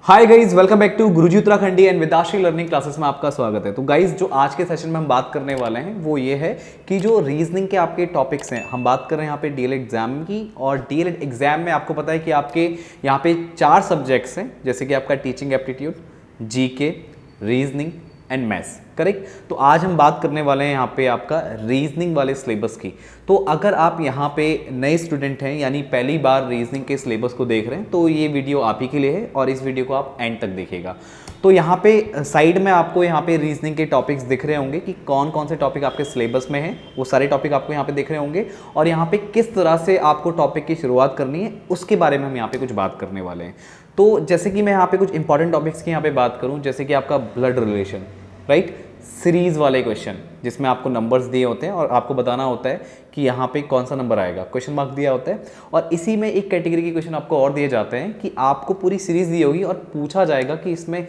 Hi guys, welcome back to Guruji Uttarakhandi and Vidashri learning classes में आपका स्वागत है। तो गाइज जो आज के सेशन में हम बात करने वाले हैं वो ये है कि जो रीजनिंग के आपके टॉपिक्स हैं, हम बात कर रहे हैं यहाँ पे डीएलएड एग्जाम की। और डीएलएड एग्जाम में आपको पता है कि आपके यहाँ पे 4 सब्जेक्ट्स हैं, जैसे कि आपका teaching aptitude, GK, reasoning and maths, correct. तो आज हम बात करने वाले हैं यहाँ पे आपका रीजनिंग वाले सिलेबस की। तो अगर आप यहाँ पे नए स्टूडेंट हैं, यानी पहली बार रीजनिंग के सिलेबस को देख रहे हैं, तो ये वीडियो आप ही के लिए है और इस वीडियो को आप एंड तक देखिएगा। तो यहाँ पे साइड में आपको यहाँ पे रीजनिंग के टॉपिक्स दिख रहे होंगे कि कौन कौन से टॉपिक आपके सिलेबस में हैं, वो सारे टॉपिक आपको यहाँ पे दिख रहे होंगे। और यहाँ पे किस तरह से आपको टॉपिक की शुरुआत करनी है उसके बारे में हम यहाँ पे कुछ बात करने वाले हैं। तो जैसे कि मैं यहाँ पे कुछ इंपॉर्टेंट टॉपिक्स की यहाँ पे बात करूँ, जैसे कि आपका ब्लड रिलेशन, राइट, सीरीज वाले क्वेश्चन जिसमें आपको नंबर्स दिए होते हैं और आपको बताना होता है कि यहाँ पे कौन सा नंबर आएगा, क्वेश्चन मार्क दिया होता है। और इसी में एक कैटेगरी के क्वेश्चन आपको और दिए जाते हैं कि आपको पूरी सीरीज दी होगी और पूछा जाएगा कि इसमें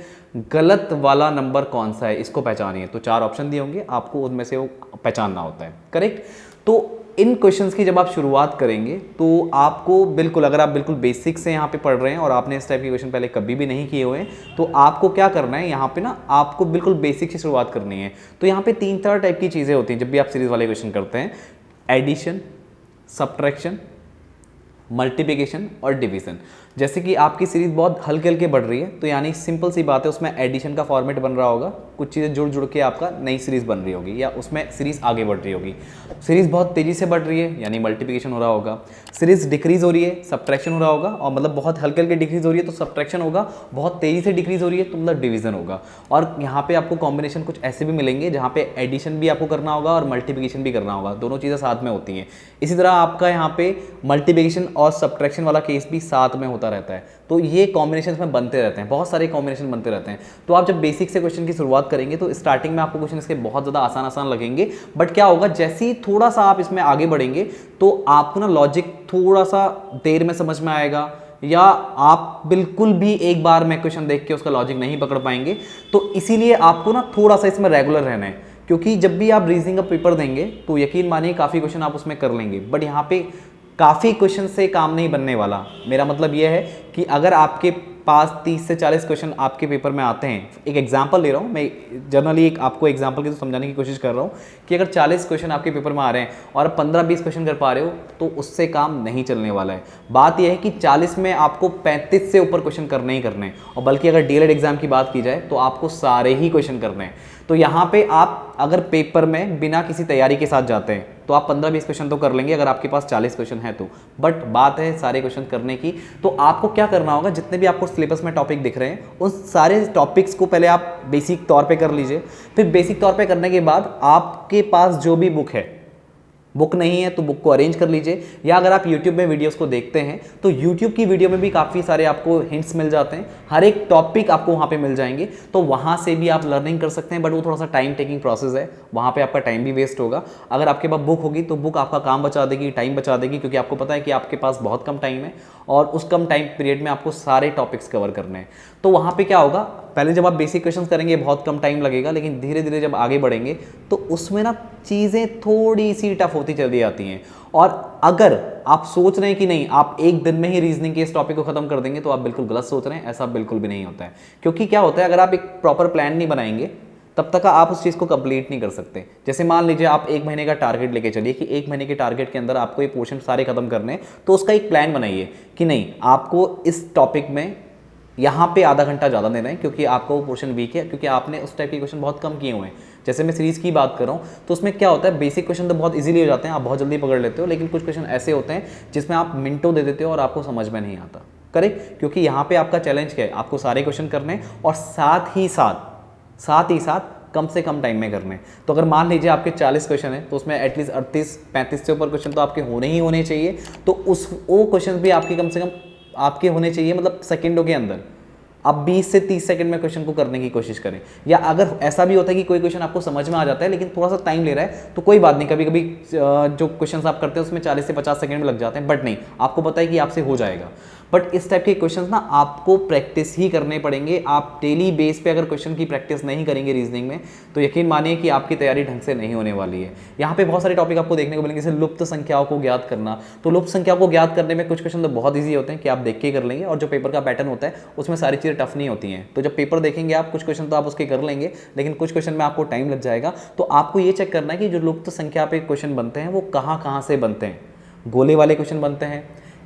गलत वाला नंबर कौन सा है, इसको पहचानिए। तो 4 ऑप्शन दिए होंगे, आपको उनमें से वो पहचानना होता है, करेक्ट। तो इन क्वेश्चंस की जब आप शुरुआत करेंगे तो आपको बिल्कुल, अगर आप बिल्कुल बेसिक से यहाँ पे पढ़ रहे हैं और आपने इस टाइप के क्वेश्चन पहले कभी भी नहीं किए हुए हैं, तो आपको क्या करना है, यहाँ पे ना आपको बिल्कुल बेसिक से शुरुआत करनी है। तो यहाँ पे 3-4 टाइप की चीज़ें होती हैं जब भी आप सीरीज वाले क्वेश्चन करते हैं: एडिशन, सब्ट्रैक्शन, मल्टीप्लिकेशन और डिवीजन। जैसे कि आपकी सीरीज बहुत हल्के हल्के बढ़ रही है, तो यानी सिंपल सी बात है, उसमें एडिशन का फॉर्मेट बन रहा होगा, कुछ चीज़ें जुड़ जुड़ के आपका नई सीरीज बन रही होगी या उसमें सीरीज आगे बढ़ रही होगी। सीरीज बहुत तेज़ी से बढ़ रही है यानी मल्टीप्लिकेशन हो रहा होगा। सीरीज डिक्रीज हो रही है, सब्ट्रैक्शन हो रहा होगा, और मतलब बहुत हल्के हल्के डिक्रीज हो रही है तो सब्ट्रैक्शन होगा, बहुत तेज़ी से डिक्रीज हो रही है तो मतलब डिवीजन होगा। और यहाँ पे आपको कॉम्बिनेशन कुछ ऐसे भी मिलेंगे जहाँ पे एडिशन भी आपको करना होगा और मल्टीप्लिकेशन भी करना होगा, दोनों चीज़ें साथ में होती हैं। इसी तरह आपका यहाँ पे मल्टीप्लिकेशन और सब्ट्रैक्शन वाला केस भी साथ में होता रहता है। तो ये कॉम्बिनेशन में बनते रहते हैं, बहुत सारे कॉम्बिनेशन बनते रहते हैं। तो आप जब बेसिक से क्वेश्चन की शुरुआत करेंगे तो स्टार्टिंग में आपको क्वेश्चन इसके बहुत ज़्यादा आसान आसान लगेंगे, बट क्या होगा, जैसे ही थोड़ा सा आप इसमें आगे बढ़ेंगे तो आपको ना लॉजिक थोड़ा सा देर में समझ में आएगा, या आप बिल्कुल भी एक बार में क्वेश्चन देख के उसका लॉजिक नहीं पकड़ पाएंगे। तो इसीलिए आपको ना थोड़ा सा इसमें रेगुलर रहना है, क्योंकि जब भी आप रीजनिंग का पेपर देंगे तो यकीन मानिए काफ़ी क्वेश्चन आप उसमें कर लेंगे, बट यहाँ पे काफ़ी क्वेश्चन से काम नहीं बनने वाला। मेरा मतलब यह है कि अगर आपके पास 30 से 40 क्वेश्चन आपके पेपर में आते हैं, एक एग्जांपल ले रहा हूँ मैं, जनरली एक आपको एग्जांपल के तो समझाने की कोशिश कर रहा हूँ कि अगर 40 क्वेश्चन आपके पेपर में आ रहे हैं और 15-20 क्वेश्चन कर पा रहे हो तो उससे काम नहीं चलने वाला है। बात यह है कि 40 में आपको 35 से ऊपर क्वेश्चन करने ही करने हैं, और बल्कि अगर डीएलएड एग्जाम की बात की जाए तो आपको सारे ही क्वेश्चन करने हैं। तो यहाँ पे आप अगर पेपर में बिना किसी तैयारी के साथ जाते हैं तो आप 15-20 क्वेश्चन तो कर लेंगे अगर आपके पास 40 क्वेश्चन है तो, बट बात है सारे क्वेश्चन करने की। तो आपको क्या करना होगा, जितने भी आपको सिलेबस में टॉपिक दिख रहे हैं उन सारे टॉपिक्स को पहले आप बेसिक तौर पे कर लीजिए। फिर बेसिक तौर पे करने के बाद आपके पास जो भी बुक है, बुक नहीं है तो बुक को अरेंज कर लीजिए, या अगर आप YouTube में वीडियोस को देखते हैं तो YouTube की वीडियो में भी काफ़ी सारे आपको हिंट्स मिल जाते हैं, हर एक टॉपिक आपको वहाँ पे मिल जाएंगे, तो वहाँ से भी आप लर्निंग कर सकते हैं। बट वो थोड़ा सा टाइम टेकिंग प्रोसेस है, वहाँ पे आपका टाइम भी वेस्ट होगा। अगर आपके पास बुक होगी तो बुक आपका काम बचा देगी, टाइम बचा देगी, क्योंकि आपको पता है कि आपके पास बहुत कम टाइम है और उस कम टाइम पीरियड में आपको सारे टॉपिक्स कवर करने हैं। तो वहाँ पे क्या होगा, पहले जब आप बेसिक क्वेश्चंस करेंगे बहुत कम टाइम लगेगा, लेकिन धीरे धीरे जब आगे बढ़ेंगे तो उसमें ना चीज़ें थोड़ी सी टफ होती चली जाती हैं। और अगर आप सोच रहे हैं कि नहीं आप एक दिन में ही रीजनिंग के इस टॉपिक को खत्म कर देंगे तो आप बिल्कुल गलत सोच रहे हैं, ऐसा बिल्कुल भी नहीं होता है। क्योंकि क्या होता है, अगर आप एक प्रॉपर प्लान नहीं बनाएंगे तब तक आप उस चीज़ को कंप्लीट नहीं कर सकते। जैसे मान लीजिए आप 1 महीने का टारगेट लेके चलिए कि 1 महीने के टारगेट के अंदर आपको ये पोर्शन सारे खत्म करने हैं, तो उसका एक प्लान बनाइए कि नहीं आपको इस टॉपिक में यहाँ पे आधा घंटा ज़्यादा देना है क्योंकि आपका वो पोर्शन वीक है, क्योंकि आपने उस टाइप के क्वेश्चन बहुत कम किए हुए हैं। जैसे मैं सीरीज़ की बात कर रहा हूँ तो उसमें क्या होता है, बेसिक क्वेश्चन तो बहुत इजीली हो जाते हैं, आप बहुत जल्दी पकड़ लेते हो, लेकिन कुछ क्वेश्चन ऐसे होते हैं जिसमें आप मिनटों दे देते हो और आपको समझ में नहीं आता, करेक्ट। क्योंकि यहाँ पे आपका चैलेंज क्या है, आपको सारे क्वेश्चन करने और साथ ही साथ कम से कम टाइम में करने। तो अगर मान लीजिए आपके 40 क्वेश्चन है तो उसमें एटलीस्ट 38-35 से ऊपर क्वेश्चन तो आपके होने ही होने चाहिए। तो वो क्वेश्चन भी आपके कम से कम आपके होने चाहिए, मतलब सेकंडों के अंदर। आप 20 से 30 सेकंड में क्वेश्चन को करने की कोशिश करें। या अगर ऐसा भी होता है कि कोई क्वेश्चन आपको समझ में आ जाता है लेकिन थोड़ा सा टाइम ले रहा है तो कोई बात नहीं, कभी कभी जो क्वेश्चन आप करते हैं उसमें 40 से 50 सेकंड में लग जाते हैं, बट नहीं, आपको पता है कि आपसे हो जाएगा। बट इस टाइप के क्वेश्चंस ना आपको प्रैक्टिस ही करने पड़ेंगे। आप डेली बेस पे अगर क्वेश्चन की प्रैक्टिस नहीं करेंगे रीजनिंग में तो यकीन मानिए कि आपकी तैयारी ढंग से नहीं होने वाली है। यहाँ पे बहुत सारे टॉपिक आपको देखने को मिलेंगे, जैसे लुप्त संख्याओं को ज्ञात करना। तो लुप्त संख्याओं को ज्ञात करने में कुछ क्वेश्चन तो बहुत ईजी होते हैं कि आप देख के कर लेंगे, और जो पेपर का पैटर्न होता है उसमें सारी चीज़ें टफ नहीं होती हैं। तो जब पेपर देखेंगे आप, कुछ क्वेश्चन तो आप उसके कर लेंगे, लेकिन कुछ क्वेश्चन में आपको टाइम लग जाएगा। तो आपको ये चेक करना है कि जो लुप्त संख्या पे क्वेश्चन बनते हैं वो कहाँ कहाँ से बनते हैं। गोले वाले क्वेश्चन बनते हैं,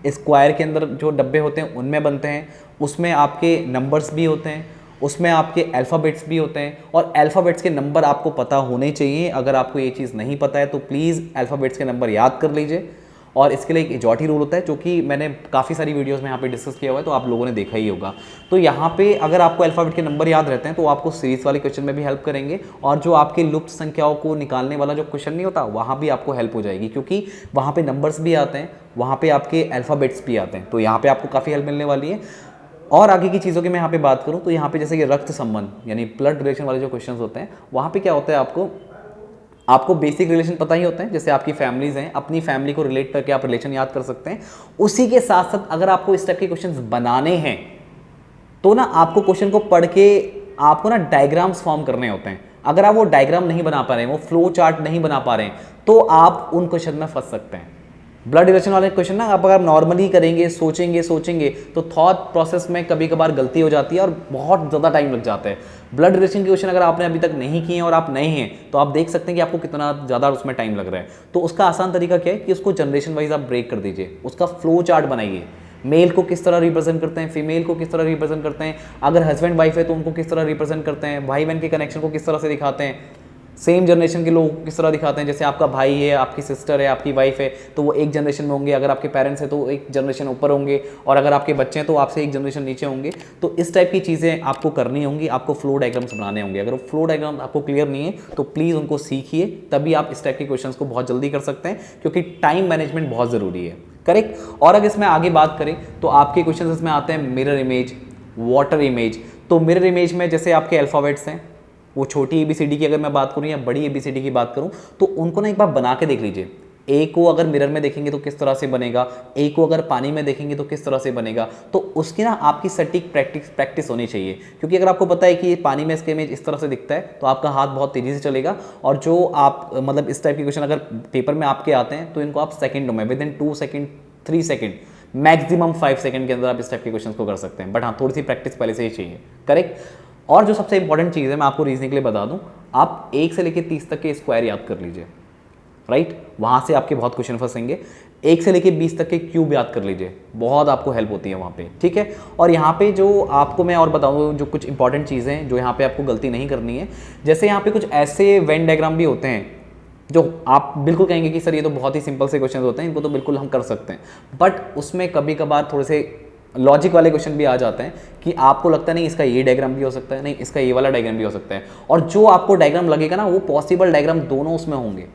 स्क्वायर के अंदर जो डब्बे होते हैं उनमें बनते हैं, उसमें आपके नंबर्स भी होते हैं, उसमें आपके अल्फ़ाबेट्स भी होते हैं, और अल्फ़ाबेट्स के नंबर आपको पता होने चाहिए। अगर आपको ये चीज़ नहीं पता है तो प्लीज़ अल्फ़ाबेट्स के नंबर याद कर लीजिए। और इसके लिए एक इजॉटी रूल होता है जो कि मैंने काफ़ी सारी वीडियोस में यहाँ पे डिस्कस किया हुआ है, तो आप लोगों ने देखा ही होगा। तो यहाँ पे अगर आपको अल्फ़ाबेट के नंबर याद रहते हैं तो आपको सीरीज वाले क्वेश्चन में भी हेल्प करेंगे, और जो आपके लुप्त संख्याओं को निकालने वाला जो क्वेश्चन नहीं होता वहाँ भी आपको हेल्प हो जाएगी, क्योंकि वहाँ पे नंबर्स भी आते हैं, वहाँ पे आपके अल्फ़ाबेट्स भी आते हैं। तो यहाँ पे आपको काफ़ी हेल्प मिलने वाली है। और आगे की चीज़ों की मैं यहाँ पे बात करूँ तो यहाँ पे जैसे कि रक्त संबंध यानी ब्लड रिलेशन वाले जो क्वेश्चंस होते हैं, वहाँ पे क्या होता है, आपको बेसिक रिलेशन पता ही होते हैं। जैसे आपकी फैमिलीज़ हैं, अपनी फैमिली को रिलेट करके आप रिलेशन याद कर सकते हैं। उसी के साथ साथ अगर आपको इस टाइप के क्वेश्चंस बनाने हैं तो ना आपको क्वेश्चन को पढ़ के आपको ना डायग्राम्स फॉर्म करने होते हैं। अगर आप वो डायग्राम नहीं बना पा रहे हैं, वो फ्लो चार्ट नहीं बना पा रहे हैं, तो आप उन क्वेश्चन में फंस सकते हैं। ब्लड रिलेशन वाले क्वेश्चन ना आप अगर नॉर्मली करेंगे, सोचेंगे तो थॉट प्रोसेस में कभी कभार गलती हो जाती है और बहुत ज़्यादा टाइम लग जाता है। ब्लड रिलेशन के क्वेश्चन अगर आपने अभी तक नहीं किए हैं और आप नए हैं तो आप देख सकते हैं कि आपको कितना ज़्यादा उसमें टाइम लग रहा है। तो उसका आसान तरीका क्या है कि उसको जनरेशन वाइज आप ब्रेक कर दीजिए, उसका फ्लो चार्ट बनाइए। मेल को किस तरह रिप्रेजेंट करते हैं, फीमेल को किस तरह रिप्रेजेंट करते हैं, अगर हस्बैंड वाइफ है तो उनको किस तरह रिप्रेजेंट करते हैं, भाई बहन के कनेक्शन को किस तरह से दिखाते हैं, सेम जनरेशन के लोग किस तरह दिखाते हैं। जैसे आपका भाई है, आपकी सिस्टर है, आपकी वाइफ है, तो वो एक जनरेशन में होंगे, अगर आपके पेरेंट्स हैं तो एक जनरेशन ऊपर होंगे, और अगर आपके बच्चे हैं तो आपसे एक जनरेशन नीचे होंगे। तो इस टाइप की चीज़ें आपको करनी होंगी, आपको फ्लो डायग्राम्स बनाने होंगे। अगर वो फ्लो डायग्राम आपको क्लियर नहीं है तो प्लीज़ उनको सीखिए, तभी आप इस टाइप के क्वेश्चन को बहुत जल्दी कर सकते हैं, क्योंकि टाइम मैनेजमेंट बहुत ज़रूरी है। करेक्ट। और अगर इसमें आगे बात करें तो आपके क्वेश्चन इसमें आते हैं मिरर इमेज, वाटर इमेज। तो मिरर इमेज में जैसे आपके अल्फ़ाबेट्स हैं, वो छोटी ABCD की अगर मैं बात करूं या बड़ी ABCD की बात करूं, तो उनको ना एक बार बना के देख लीजिए। ए को अगर मिरर में देखेंगे तो किस तरह से बनेगा, ए को अगर पानी में देखेंगे तो किस तरह से बनेगा। तो उसकी ना आपकी सटीक प्रैक्टिस होनी चाहिए, क्योंकि अगर आपको पता है कि ये पानी में इसका इमेज इस तरह से दिखता है तो आपका हाथ बहुत तेज़ी से चलेगा। और जो आप मतलब इस टाइप के क्वेश्चन अगर पेपर में आपके आते हैं तो इनको आप सेकेंडों में, with in 2 second 3 second maximum 5 second के अंदर आप इस टाइप के क्वेश्चन को कर सकते हैं। बट हाँ, थोड़ी सी प्रैक्टिस पहले से ही चाहिए। करेक्ट। और जो सबसे इंपॉर्टेंट चीज़ है, मैं आपको रीजनिंग के लिए बता दूं, आप 1 से लेकर 30 तक के स्क्वायर याद कर लीजिए। राइट, वहाँ से आपके बहुत क्वेश्चन फंसेंगे। 1 से लेकर 20 तक के क्यूब याद कर लीजिए, बहुत आपको हेल्प होती है वहाँ पे। ठीक है। और यहाँ पे जो आपको मैं और बताऊँ जो कुछ इंपॉर्टेंट चीज़ें हैं जो यहाँ पे आपको गलती नहीं करनी है, जैसे यहाँ पे कुछ ऐसे वेन डायग्राम भी होते हैं जो आप बिल्कुल कहेंगे कि सर ये तो बहुत ही सिंपल से क्वेश्चन होते हैं, इनको तो बिल्कुल हम कर सकते हैं। बट उसमें कभी कभार थोड़े से लॉजिक वाले क्वेश्चन भी आ जाते हैं कि आपको लगता है नहीं इसका ये डायग्राम भी हो सकता है, नहीं इसका ये वाला डायग्राम भी हो सकता है, और जो आपको डायग्राम लगेगा ना वो पॉसिबल डायग्राम दोनों उसमें होंगे।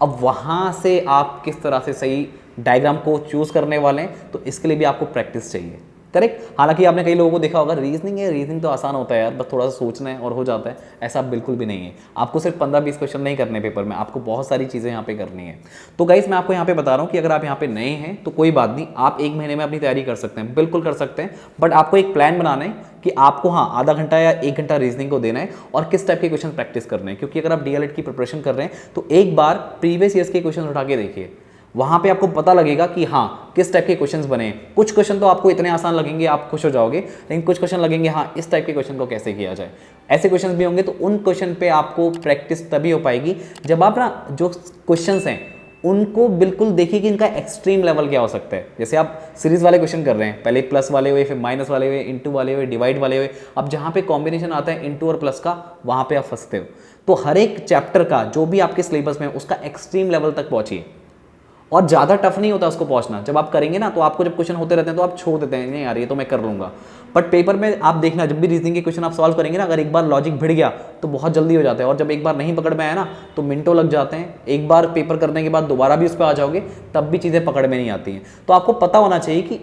अब वहाँ से आप किस तरह से सही डायग्राम को चूज़ करने वाले हैं, तो इसके लिए भी आपको प्रैक्टिस चाहिए। करेक्ट। हालांकि आपने कई लोगों को देखा होगा रीजनिंग है, रीजनिंग तो आसान होता है यार, बस थोड़ा सा सोचना है और हो जाता है। ऐसा बिल्कुल भी नहीं है। आपको सिर्फ 15-20 क्वेश्चन नहीं करने पेपर में, आपको बहुत सारी चीज़ें यहाँ पे करनी है। तो गाइस मैं आपको यहाँ पे बता रहा हूँ कि अगर आप यहाँ पे नए हैं तो कोई बात नहीं, आप 1 महीने में अपनी तैयारी कर सकते हैं, बिल्कुल कर सकते हैं। बट आपको एक प्लान बनाना है कि आपको हाँ आधा घंटा या 1 घंटा रीजनिंग को देना है और किस टाइप के क्वेश्चन प्रैक्टिस करने हैं। क्योंकि अगर आप DLED की प्रिपरेशन कर रहे हैं तो एक बार प्रीवियस ईयर्स के क्वेश्चन उठा के देखिए, वहाँ पे आपको पता लगेगा कि हाँ किस टाइप के क्वेश्चंस बने हैं। कुछ क्वेश्चन तो आपको इतने आसान लगेंगे आप खुश हो जाओगे, लेकिन कुछ क्वेश्चन लगेंगे हाँ इस टाइप के क्वेश्चन को कैसे किया जाए। ऐसे क्वेश्चंस भी होंगे, तो उन क्वेश्चन पे आपको प्रैक्टिस तभी हो पाएगी जब आप ना जो क्वेश्चंस हैं उनको बिल्कुल देखिए कि इनका एक्सट्रीम लेवल क्या हो सकता है। जैसे आप सीरीज वाले क्वेश्चन कर रहे हैं, पहले प्लस वाले हुए, फिर माइनस वाले हुए, इंटू वाले हुए, डिवाइड वाले हुए। अब जहाँ पे कॉम्बिनेशन आता है इंटू और प्लस का, वहाँ पे आप फंसते हो। तो हर एक चैप्टर का जो भी आपके सिलेबस में है उसका एक्सट्रीम लेवल तक पहुँचिए, और ज़्यादा टफ नहीं होता उसको पहुंचना। जब आप करेंगे ना तो आपको जब क्वेश्चन होते रहते हैं तो आप छोड़ देते हैं, नहीं यार ये तो मैं कर लूँगा। बट पेपर में आप देखना, जब भी रीजनिंग के क्वेश्चन आप सॉल्व करेंगे ना, अगर एक बार लॉजिक भिड़ गया तो बहुत जल्दी हो जाता है, और जब एक बार नहीं पकड़ में आया ना तो मिनटों लग जाते हैं। एक बार पेपर करने के बाद दोबारा भी उस पर आ जाओगे तब भी चीज़ें पकड़ में नहीं आती हैं। तो आपको पता होना चाहिए कि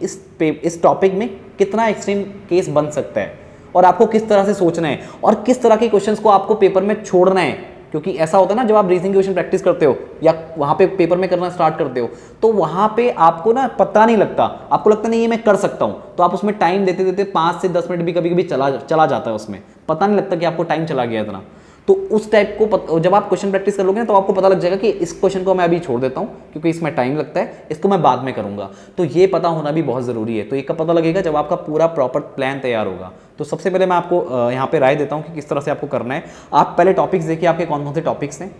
इस टॉपिक में कितना एक्सट्रीम केस बन सकता है, और आपको किस तरह से सोचना है, और किस तरह के क्वेश्चंस को आपको पेपर में छोड़ना है। क्योंकि ऐसा होता है ना, जब आप रीजनिंग क्वेश्चन प्रैक्टिस करते हो या वहाँ पे पेपर में करना स्टार्ट करते हो तो वहाँ पे आपको ना पता नहीं लगता, आपको लगता नहीं ये मैं कर सकता हूँ, तो आप उसमें टाइम देते देते 5 से 10 मिनट भी कभी कभी चला जाता है, उसमें पता नहीं लगता कि आपको टाइम चला गया इतना। तो उस टाइप को जब आप क्वेश्चन प्रैक्टिस कर लोगे ना तो आपको पता लग जाएगा कि इस क्वेश्चन को मैं अभी छोड़ देता हूँ क्योंकि इसमें टाइम लगता है, इसको मैं बाद में करूँगा। तो ये पता होना भी बहुत ज़रूरी है। तो ये कब पता लगेगा, जब आपका पूरा प्रॉपर प्लान तैयार होगा। तो सबसे पहले मैं आपको यहाँ पे राय देता हूँ कि किस तरह से आपको करना है। आप पहले टॉपिक्स देखिए, आपके कौन कौन से टॉपिक्स हैं,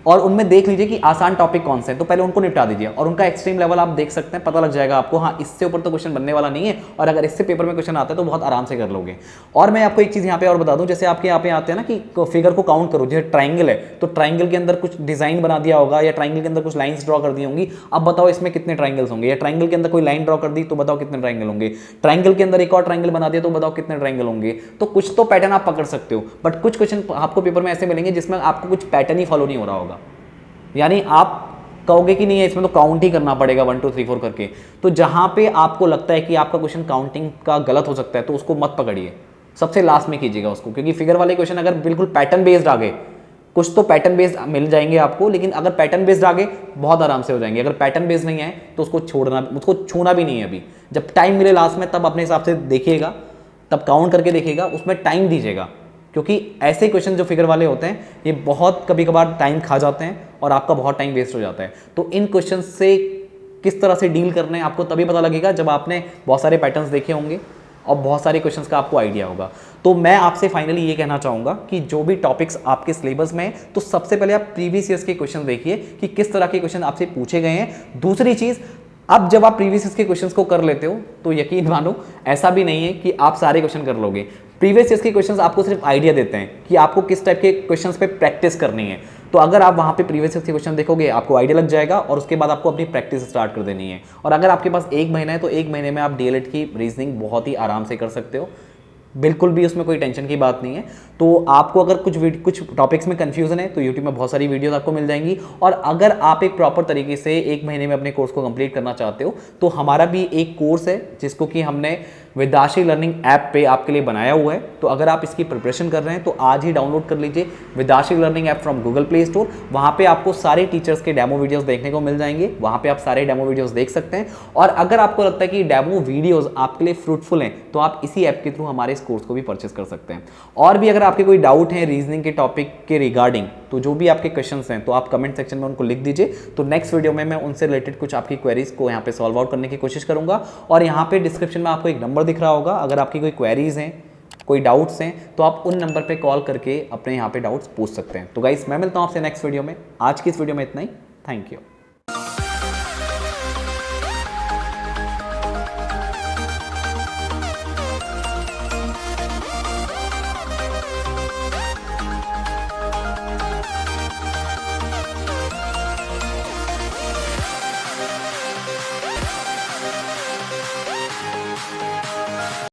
और उनमें देख लीजिए कि आसान टॉपिक कौन से हैं, तो पहले उनको निपटा दीजिए और उनका एक्सट्रीम लेवल आप देख सकते हैं, पता लग जाएगा आपको, हाँ इससे ऊपर तो क्वेश्चन बनने वाला नहीं है, और अगर इससे पेपर में क्वेश्चन आता है तो बहुत आराम से कर लोगे। और मैं आपको एक चीज़ यहाँ पे और बता दूं, जैसे आपके यहाँ पे आते हैं ना कि फिगर को काउंट करो, जैसे ट्राइंगल है तो ट्राइंगल के अंदर कुछ डिजाइन बना दिया होगा या ट्राइंगल के अंदर कुछ लाइन्स ड्रॉ कर दी होंगी, अब बताओ इसमें कितने ट्राइंगल्स होंगे, या ट्राइंगल के अंदर कोई लाइन ड्रॉ कर दी तो बताओ कितने ट्राइंगल होंगे, ट्राइंगल के अंदर एक और ट्राइंगल बना दिया तो बताओ कितने ट्राइंगल होंगे। तो कुछ तो पैटर्न आप पकड़ सकते हो, बट कुछ क्वेश्चन आपको पेपर में ऐसे मिलेंगे जिसमें आपको कुछ पैटर्न ही फॉलो नहीं हो रहा होगा, यानी आप कहोगे कि नहीं है इसमें तो काउंट ही करना पड़ेगा 1 2 3 4 करके। तो जहां पे आपको लगता है कि आपका क्वेश्चन काउंटिंग का गलत हो सकता है तो उसको मत पकड़िए, सबसे लास्ट में कीजिएगा उसको, क्योंकि फिगर वाले क्वेश्चन अगर बिल्कुल पैटर्न बेस्ड आ गए, कुछ तो पैटर्न बेस्ड मिल जाएंगे आपको, लेकिन अगर पैटर्न बेस्ड आ गए बहुत आराम से हो जाएंगे। अगर पैटर्न बेस्ड नहीं आए तो उसको छूना भी नहीं है। अभी जब टाइम मिले लास्ट में तब अपने हिसाब से देखिएगा, तब काउंट करके देखिएगा, उसमें टाइम दीजिएगा, क्योंकि ऐसे क्वेश्चन जो फिगर वाले होते हैं ये बहुत कभी कभार टाइम खा जाते हैं और आपका बहुत टाइम वेस्ट हो जाता है। तो इन क्वेश्चन से किस तरह से डील करना है आपको तभी पता लगेगा जब आपने बहुत सारे पैटर्न्स देखे होंगे और बहुत सारे क्वेश्चंस का आपको आइडिया होगा। तो मैं आपसे फाइनली ये कहना चाहूँगा कि जो भी टॉपिक्स आपके सिलेबस में है तो सबसे पहले आप प्रीवियस ईयर्स के क्वेश्चन देखिए कि किस तरह के क्वेश्चन आपसे पूछे गए हैं। दूसरी चीज़, अब जब आप प्रीवियस ईयर्स के क्वेश्चंस को कर लेते हो तो यकीन मानो ऐसा भी नहीं है कि आप सारे क्वेश्चन कर लोगे। प्रीवियस ईयर्स के क्वेश्चंस आपको सिर्फ आइडिया देते हैं कि आपको किस टाइप के क्वेश्चंस पे प्रैक्टिस करनी है। तो अगर आप वहाँ पे प्रीवियस ईयर्स के क्वेश्चन देखोगे आपको आइडिया लग जाएगा और उसके बाद आपको अपनी प्रैक्टिस स्टार्ट कर देनी है। और अगर आपके पास 1 महीना है तो 1 महीने में आप डीएलएड की रीजनिंग बहुत ही आराम से कर सकते हो, बिल्कुल भी उसमें कोई टेंशन की बात नहीं है। तो आपको अगर कुछ टॉपिक्स में कंफ्यूजन है तो यूट्यूब में बहुत सारी वीडियोस आपको मिल जाएंगी। और अगर आप एक प्रॉपर तरीके से 1 महीने में अपने कोर्स को कंप्लीट करना चाहते हो तो हमारा भी एक कोर्स है जिसको कि हमने विदाश्री लर्निंग ऐप पे आपके लिए बनाया हुआ है। तो अगर आप इसकी प्रिपरेशन कर रहे हैं तो आज ही डाउनलोड कर लीजिए Vidashri learning app from Google play store. वहाँ पे आपको सारे टीचर्स के डेमो वीडियोस देखने को मिल जाएंगे, वहाँ पे आप सारे डेमो वीडियोस देख सकते हैं। और अगर आपको लगता है कि डेमो वीडियोस आपके लिए फ्रूटफुल हैं तो आप इसी ऐप के थ्रू हमारे इस कोर्स को भी परचेस कर सकते हैं। और भी अगर आपके कोई डाउट है रीजनिंग के टॉपिक के रिगार्डिंग तो जो भी आपके क्वेश्चंस हैं तो आप कमेंट सेक्शन में उनको लिख दीजिए। तो नेक्स्ट वीडियो में मैं उनसे रिलेटेड कुछ आपकी क्वेरीज को यहाँ पे सॉल्व आउट करने की कोशिश करूँगा। और यहाँ पे डिस्क्रिप्शन में आपको एक नंबर दिख रहा होगा, अगर आपकी कोई क्वेरीज हैं, कोई डाउट्स हैं तो आप उन नंबर पे कॉल करके अपने यहाँ पे डाउट्स पूछ सकते हैं। तो गाइस मैं मिलता हूँ आपसे नेक्स्ट वीडियो में। आज की इस वीडियो में इतना ही। Thank you.